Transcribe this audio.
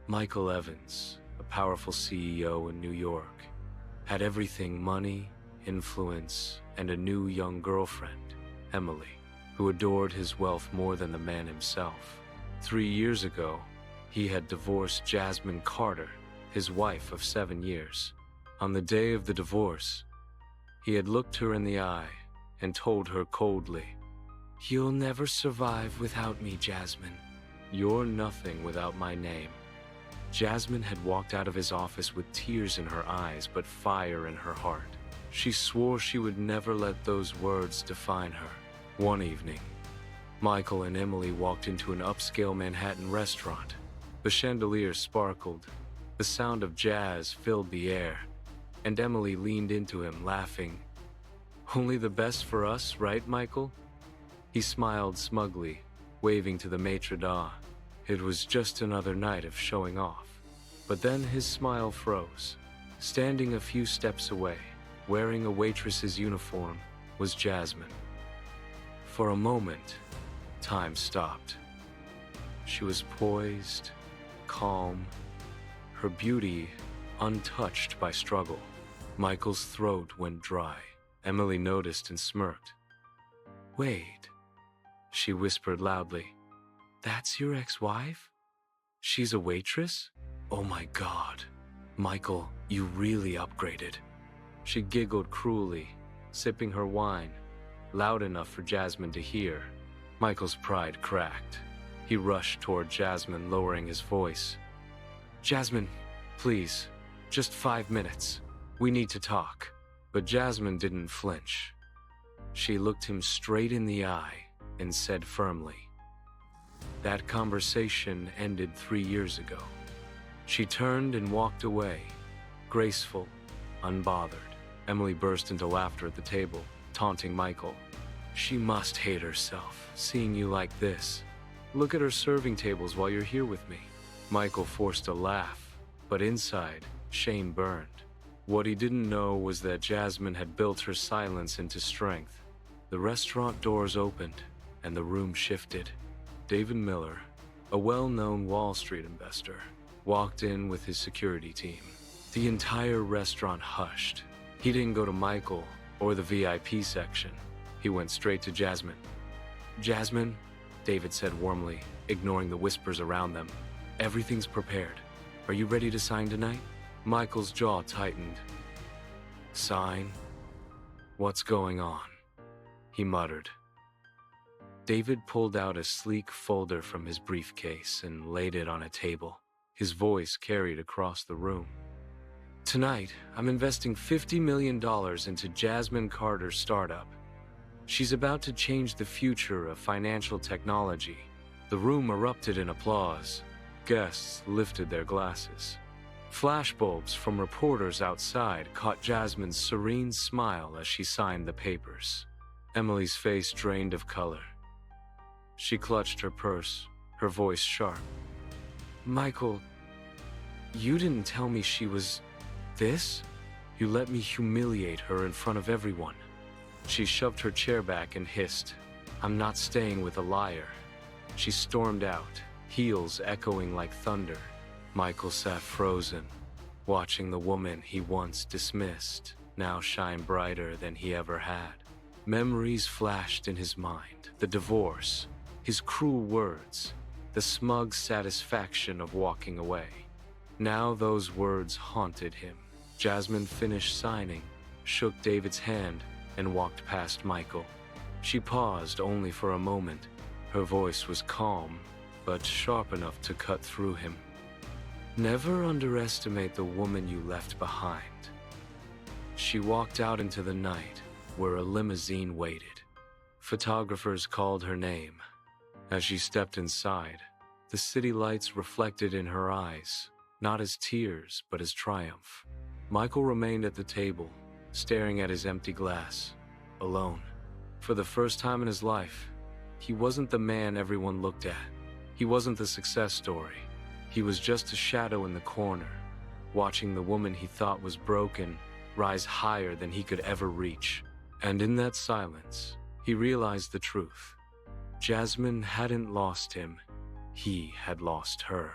Michael Evans, a powerful CEO in New York, had everything: money, influence, and a new young girlfriend, Emily, who adored his wealth more than the man himself. 3 years ago, he had divorced Jasmine Carter, his wife of 7 years. On the day of the divorce, he had looked her in the eye and told her coldly, "You'll never survive without me, Jasmine. You're nothing without my name." Jasmine had walked out of his office with tears in her eyes but fire in her heart. She swore she would never let those words define her. One evening, Michael and Emily walked into an upscale Manhattan restaurant. The chandelier sparkled, the sound of jazz filled the air, and Emily leaned into him, laughing. "Only the best for us, right, Michael?" He smiled smugly, waving to the maitre d'. It was just another night of showing off. But then his smile froze. Standing a few steps away, wearing a waitress's uniform, was Jasmine. For a moment, time stopped. She was poised, calm, her beauty untouched by struggle. Michael's throat went dry. Emily noticed and smirked. "Wait," she whispered loudly. "That's your ex-wife? She's a waitress? Oh my God. Michael, you really upgraded." She giggled cruelly, sipping her wine, loud enough for Jasmine to hear. Michael's pride cracked. He rushed toward Jasmine, lowering his voice. "Jasmine, please, just 5 minutes. We need to talk." But Jasmine didn't flinch. She looked him straight in the eye and said firmly, "That conversation ended 3 years ago." She turned and walked away, graceful, unbothered. Emily burst into laughter at the table, taunting Michael. "She must hate herself, seeing you like this. Look at her serving tables while you're here with me." Michael forced a laugh, but inside, shame burned. What he didn't know was that Jasmine had built her silence into strength. The restaurant doors opened, and the room shifted. David Miller, a well-known Wall Street investor, walked in with his security team. The entire restaurant hushed. He didn't go to Michael or the VIP section. He went straight to Jasmine. "Jasmine," David said warmly, ignoring the whispers around them, "everything's prepared. Are you ready to sign tonight?" Michael's jaw tightened. "Sign? What's going on?" he muttered. David pulled out a sleek folder from his briefcase and laid it on a table. His voice carried across the room. "Tonight, I'm investing $50 million into Jasmine Carter's startup. She's about to change the future of financial technology." The room erupted in applause. Guests lifted their glasses. Flashbulbs from reporters outside caught Jasmine's serene smile as she signed the papers. Emily's face drained of color. She clutched her purse, her voice sharp. "Michael, you didn't tell me she was this? You let me humiliate her in front of everyone." She shoved her chair back and hissed, "I'm not staying with a liar." She stormed out, heels echoing like thunder. Michael sat frozen, watching the woman he once dismissed now shine brighter than he ever had. Memories flashed in his mind: the divorce, his cruel words, the smug satisfaction of walking away. Now those words haunted him. Jasmine finished signing, shook David's hand, and walked past Michael. She paused only for a moment. Her voice was calm, but sharp enough to cut through him. "Never underestimate the woman you left behind." She walked out into the night, where a limousine waited. Photographers called her name. As she stepped inside, the city lights reflected in her eyes, not as tears, but as triumph. Michael remained at the table, staring at his empty glass, alone. For the first time in his life, he wasn't the man everyone looked at. He wasn't the success story. He was just a shadow in the corner, watching the woman he thought was broken rise higher than he could ever reach. And in that silence, he realized the truth. Jasmine hadn't lost him. He had lost her.